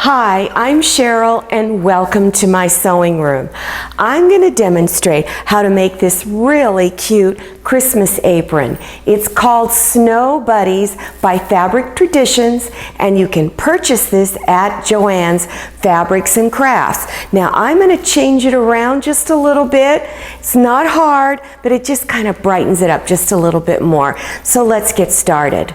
Hi, I'm Cheryl and welcome to my sewing room. I'm going to demonstrate how to make this really cute Christmas apron. It's called Snow Buddies by Fabric Traditions, and you can purchase this at Joann's Fabrics and Crafts. Now I'm going to change it around just a little bit. It's not hard, but it just kind of brightens it up just a little bit more. So let's get started.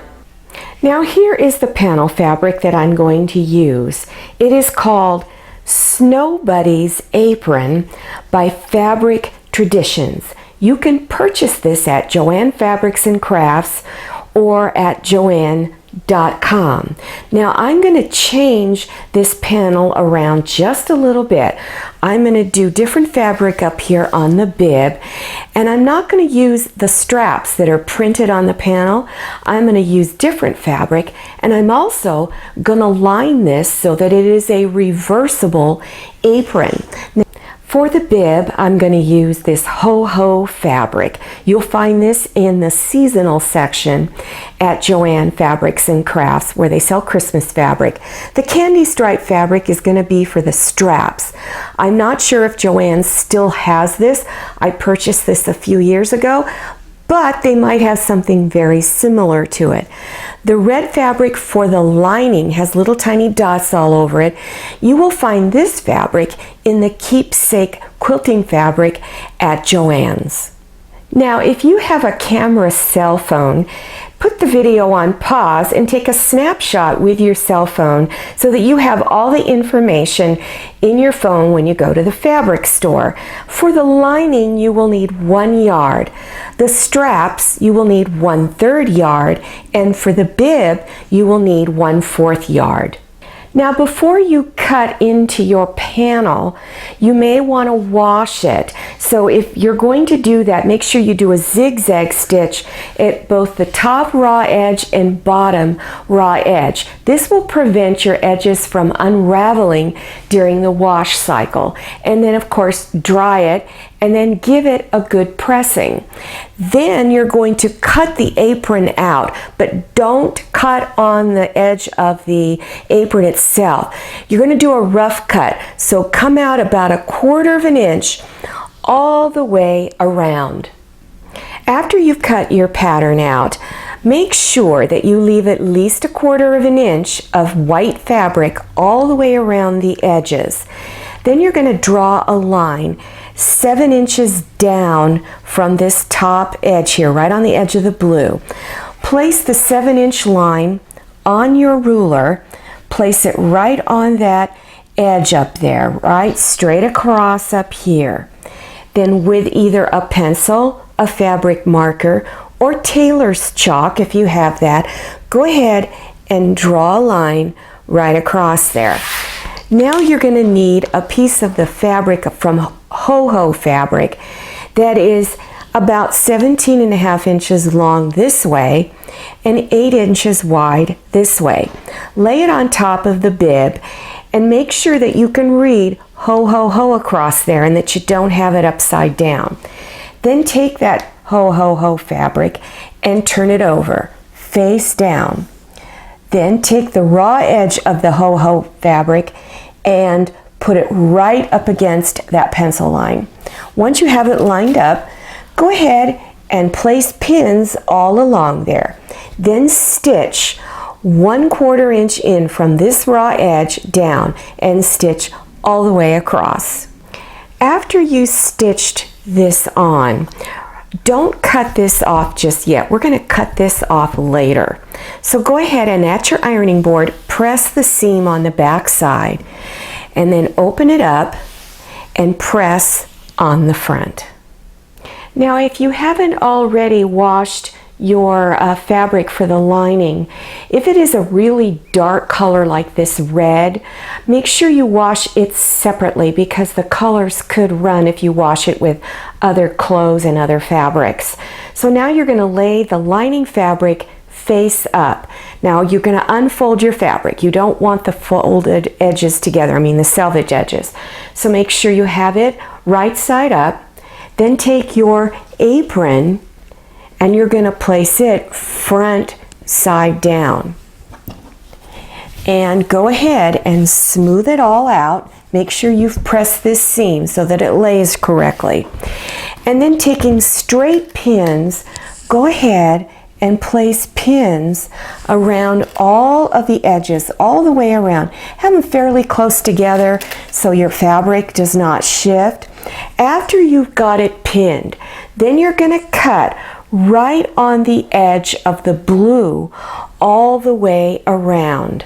Now here is the panel fabric that I'm going to use. It is called Snow Buddies Apron by Fabric Traditions. You can purchase this at Joann Fabrics and Crafts or at Joann.com. Now I'm going to change this panel around just a little bit. I'm going to do different fabric up here on the bib, and I'm not going to use the straps that are printed on the panel. I'm going to use different fabric, and I'm also going to line this so that it is a reversible apron. Now, for the bib, I'm going to use this ho-ho fabric. You'll find this in the seasonal section at Joann Fabrics and Crafts, where they sell Christmas fabric. The candy stripe fabric is going to be for the straps. I'm not sure if Joann still has this. I purchased this a few years ago, but they might have something very similar to it. The red fabric for the lining has little tiny dots all over it. You will find this fabric in the keepsake quilting fabric at Joann's. Now, if you have a camera cell phone, put the video on pause and take a snapshot with your cell phone so that you have all the information in your phone when you go to the fabric store. For the lining, you will need 1 yard. The straps, you will need 1/3 yard, and for the bib, you will need 1/4 yard. Now, before you cut into your panel, you may want to wash it. So if you're going to do that, make sure you do a zigzag stitch at both the top raw edge and bottom raw edge. This will prevent your edges from unraveling during the wash cycle. And then, of course, dry it and then give it a good pressing. Then you're going to cut the apron out, but don't cut on the edge of the apron itself. You're going to do a rough cut, so come out about 1/4 inch all the way around. After you've cut your pattern out, make sure that you leave at least 1/4 inch of white fabric all the way around the edges. Then you're going to draw a line 7 inches down from this top edge here, right on the edge of the blue. Place the 7-inch line on your ruler. Place it right on that edge up there, right straight across up here. Then with either a pencil, a fabric marker, or tailor's chalk, if you have that, go ahead and draw a line right across there. Now you're going to need a piece of the fabric from ho-ho fabric that is about 17.5 inches long this way and 8 inches wide this way. Lay it on top of the bib and make sure that you can read ho-ho-ho across there and that you don't have it upside down. Then take that ho-ho-ho fabric and turn it over, face down. Then take the raw edge of the ho-ho fabric and put it right up against that pencil line. Once you have it lined up, go ahead and place pins all along there. Then stitch 1/4 inch in from this raw edge down and stitch all the way across. After you stitched this on, don't cut this off just yet. We're going to cut this off later. So go ahead and at your ironing board, press the seam on the back side and then open it up and press on the front. Now, if you haven't already washed your fabric for the lining, if it is a really dark color like this red, make sure you wash it separately because the colors could run if you wash it with other clothes and other fabrics. So now you're going to lay the lining fabric face up. Now you're going to unfold your fabric. You don't want the folded edges together, the selvage edges. So make sure you have it right side up. Then take your apron and you're going to place it front side down. And go ahead and smooth it all out. Make sure you've pressed this seam so that it lays correctly. And then taking straight pins, go ahead and place pins around all of the edges, all the way around. Have them fairly close together so your fabric does not shift. After you've got it pinned, then you're going to cut right on the edge of the blue all the way around.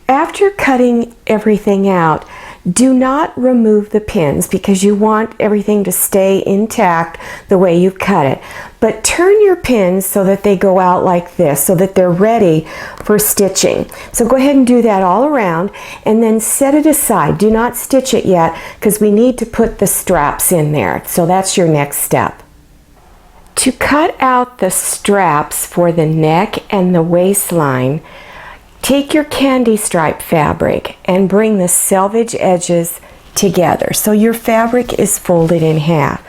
After cutting everything out, do not remove the pins because you want everything to stay intact the way you cut it. But turn your pins so that they go out like this, so that they're ready for stitching. So go ahead and do that all around and then set it aside. Do not stitch it yet because we need to put the straps in there. So that's your next step. To cut out the straps for the neck and the waistline, take your candy stripe fabric and bring the selvage edges together so your fabric is folded in half.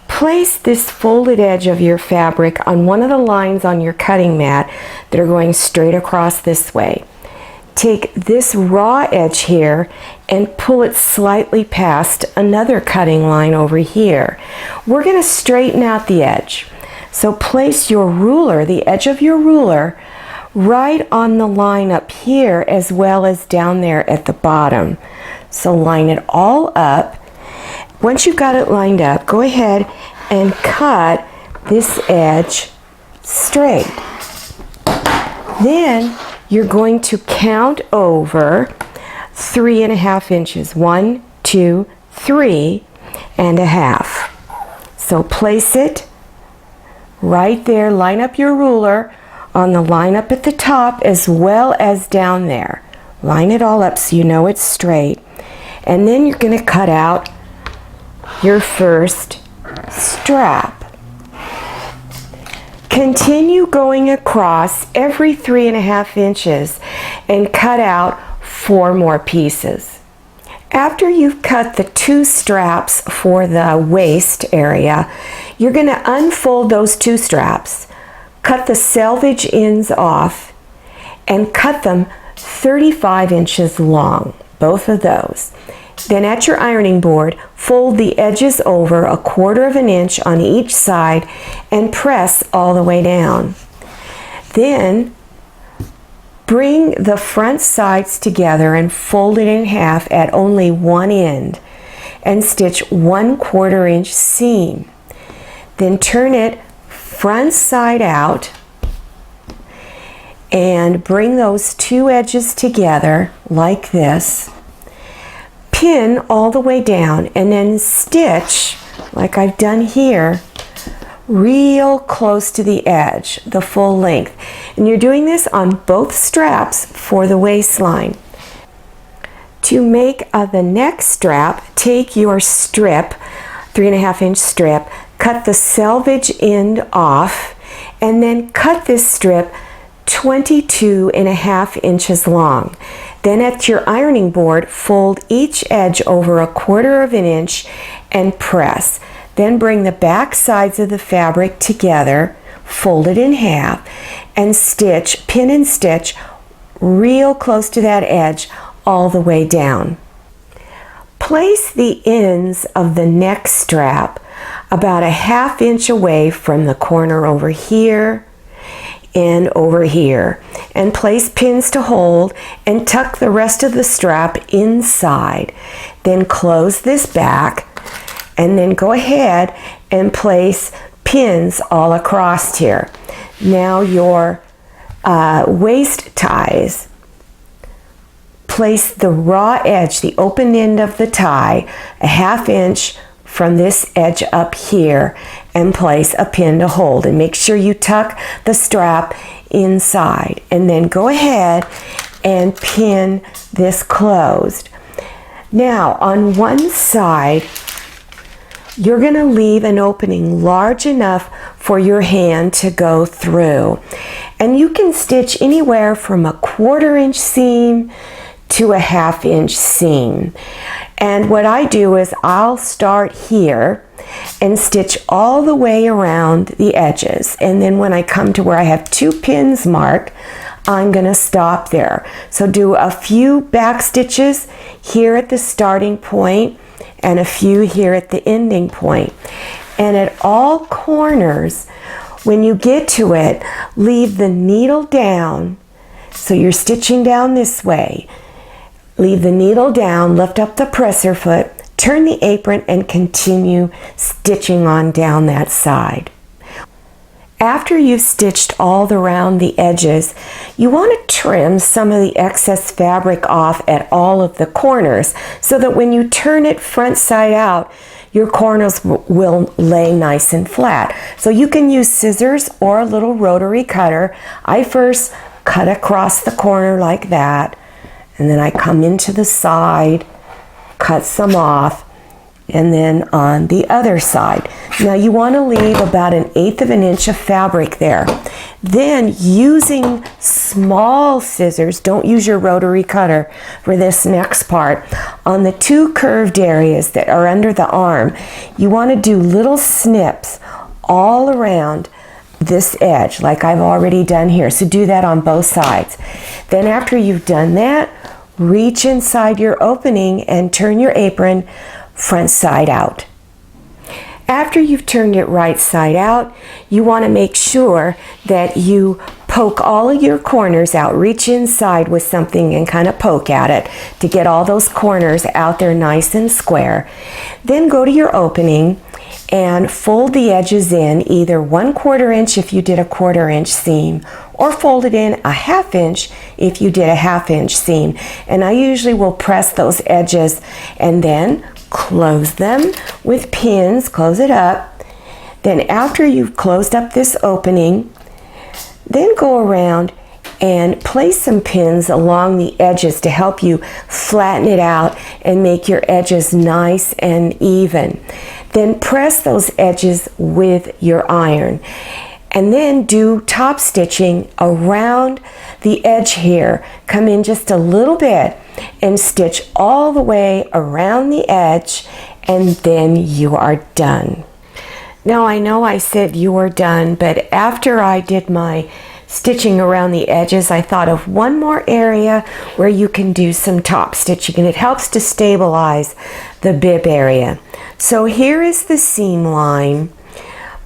Place this folded edge of your fabric on one of the lines on your cutting mat that are going straight across this way. Take this raw edge here and pull it slightly past another cutting line over here. We're going to straighten out the edge. So place your ruler, the edge of your ruler, right on the line up here as well as down there at the bottom. So line it all up. Once you've got it lined up, go ahead and cut this edge straight. Then you're going to count over 3.5 inches. 1, 2, 3.5. So place it right there. Line up your ruler on the line up at the top as well as down there. Line it all up so you know it's straight. And then you're going to cut out your first strap. Continue going across every 3.5 inches and cut out 4 more pieces. After you've cut the 2 straps for the waist area, you're going to unfold those 2 straps. Cut the selvage ends off and cut them 35 inches long, both of those. Then at your ironing board, fold the edges over 1/4 inch on each side and press all the way down. Then bring the front sides together and fold it in half at only one end and stitch 1/4 inch seam. Then turn it front side out and bring those 2 edges together like this. Pin all the way down and then stitch like I've done here real close to the edge, the full length. And you're doing this on both straps for the waistline. To make the neck strap, take your strip, 3.5 inch strip, cut the selvage end off, and then cut this strip 22.5 inches long. Then at your ironing board, fold each edge over 1/4 inch and press. Then bring the back sides of the fabric together, fold it in half, and stitch, pin and stitch real close to that edge all the way down. Place the ends of the neck strap about 1/2 inch away from the corner over here and over here, and place pins to hold and tuck the rest of the strap inside. Then close this back and then go ahead and place pins all across here. Now your waist ties, place the raw edge, the open end of the tie, 1/2 inch from this edge up here, and place a pin to hold. And make sure you tuck the strap inside. And then go ahead and pin this closed. Now on one side, you're going to leave an opening large enough for your hand to go through. And you can stitch anywhere from 1/4 inch seam to 1/2 inch seam. And what I do is I'll start here and stitch all the way around the edges. And then when I come to where I have 2 pins marked, I'm going to stop there. So do a few back stitches here at the starting point and a few here at the ending point. And at all corners, when you get to it, leave the needle down. So you're stitching down this way. Leave the needle down, lift up the presser foot, turn the apron, and continue stitching on down that side. After you've stitched all around the edges, you want to trim some of the excess fabric off at all of the corners so that when you turn it front side out, your corners will lay nice and flat. So you can use scissors or a little rotary cutter. I first cut across the corner like that, and then I come into the side, cut some off, and then on the other side. Now you want to leave about 1/8 of an inch of fabric there. Then using small scissors, don't use your rotary cutter for this next part, on the two curved areas that are under the arm, you want to do little snips all around this edge like I've already done here. So do that on both sides. Then after you've done that, reach inside your opening and turn your apron front side out. After you've turned it right side out, you want to make sure that you poke all of your corners out. Reach inside with something and kind of poke at it to get all those corners out there nice and square. Then go to your opening and fold the edges in, either 1/4 inch if you did a 1/4 inch seam, or fold it in 1/2 inch if you did a 1/2 inch seam. And I usually will press those edges and then close them with pins, close it up. Then after you've closed up this opening, then go around and place some pins along the edges to help you flatten it out and make your edges nice and even. Then press those edges with your iron. And then do top stitching around the edge here. Come in just a little bit and stitch all the way around the edge, and then you are done. Now I know I said you are done, but after I did my stitching around the edges, I thought of one more area where you can do some top stitching, and it helps to stabilize the bib area. So here is the seam line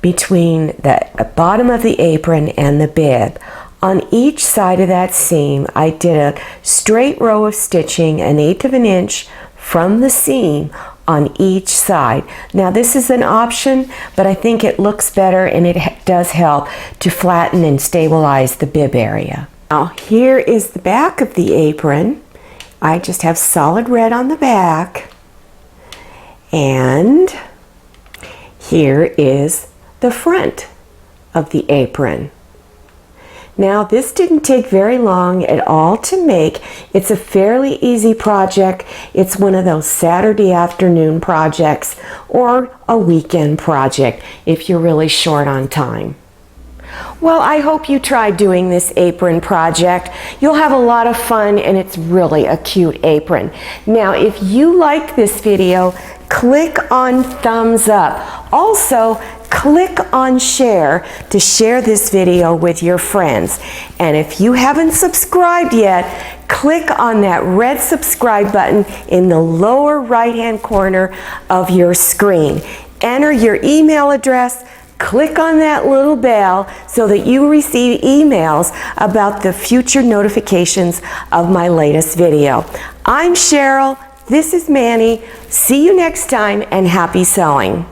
between the bottom of the apron and the bib. On each side of that seam, I did a straight row of stitching 1/8 of an inch from the seam on each side. Now this is an option, but I think it looks better and it does help to flatten and stabilize the bib area. Now here is the back of the apron. I just have solid red on the back. And here is the front of the apron. Now this didn't take very long at all to make. It's a fairly easy project. It's one of those Saturday afternoon projects or a weekend project if you're really short on time. Well, I hope you try doing this apron project. You'll have a lot of fun, and it's really a cute apron. Now, if you liked this video, click on thumbs up. Also, click on share to share this video with your friends. And if you haven't subscribed yet, click on that red subscribe button in the lower right-hand corner of your screen. Enter your email address, click on that little bell so that you receive emails about the future notifications of my latest video. I'm Cheryl, this is Manny. See you next time, and happy sewing.